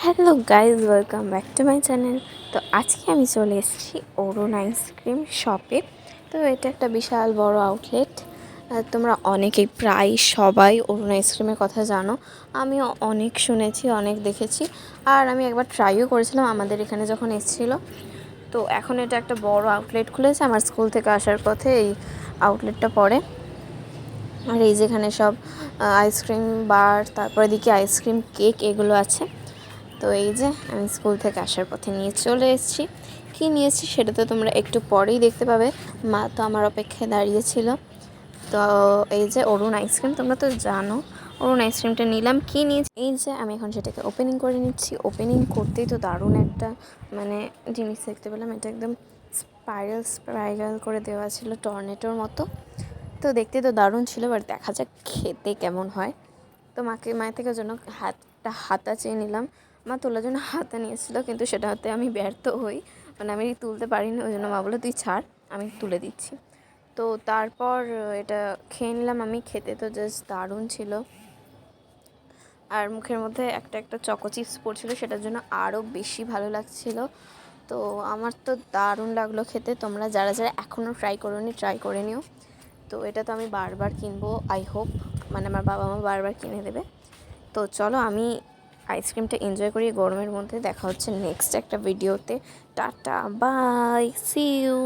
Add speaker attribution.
Speaker 1: Hello guys, welcome back to my channel. তো আজকে আমি চলে এসেছি অরুণ আইসক্রিম শপে। তো এটা একটা বিশাল বড় আউটলেট। তোমরা অনেকেই প্রায় সবাই অরুণ আইসক্রিমের কথা জানো। আমিও অনেক শুনেছি, অনেক দেখেছি, আর আমি একবার ট্রাইও করেছিলাম আমাদের এখানে যখন এসেছিলো। তো এখন এটা একটা বড় আউটলেট খুলেছে। আমার স্কুল থেকে আসার পথে এই আউটলেটটা পড়ে। আর এই যেখানে সব আইসক্রিম বার, তারপরে দিকে আইসক্রিম কেক এগুলো আছে। তো এই যে আমি স্কুল থেকে আসার পথে নিয়ে চলে এসেছি। কী নিয়েছি সেটা তো তোমরা একটু পরেই দেখতে পাবে। মা তো আমার অপেক্ষায় দাঁড়িয়েছিল। তো এই যে অরুণ আইসক্রিম, তোমরা তো জানো অরুণ আইসক্রিমটা নিলাম। কী নিয়েছি এই যে আমি এখন সেটাকে ওপেনিং করে নিচ্ছি। ওপেনিং করতেই তো দারুণ একটা জিনিস দেখতে পেলাম। এটা একদম স্পাইরাল করে দেওয়া ছিল, টর্নেটোর মতো। তো দেখতে তো দারুণ ছিল, বাট দেখা যাক খেতে কেমন হয়। তো মায়ের থেকে জন্য হাতা চেয়ে নিলাম। মা তোলার জন্য হাতা নিয়েছিল, কিন্তু সেটা হাতে আমি ব্যর্থ হই, আমি তুলতে পারিনি। ওই জন্য মা বললো তুই ছাড়, আমি তুলে দিচ্ছি। তো তারপর এটা খেয়ে নিলাম আমি। খেতে তো জাস্ট দারুণ ছিল, আর মুখের মধ্যে একটা একটা চকো চিপস পড়ছিলো, সেটার জন্য আরও বেশি ভালো লাগছিল। তো আমার তো দারুণ লাগলো খেতে। তোমরা যারা যারা এখনও ট্রাই করে নিও। তো এটা তো আমি বারবার কিনবো, আই হোপ আমার বাবা মা বারবার কিনে দেবে। তো চলো আমি আইসক্রিমটা এনজয় করি গরমের মধ্যে। দেখা হচ্ছে নেক্সট একটা ভিডিওতে। টাটা, বাই, সি ইউ।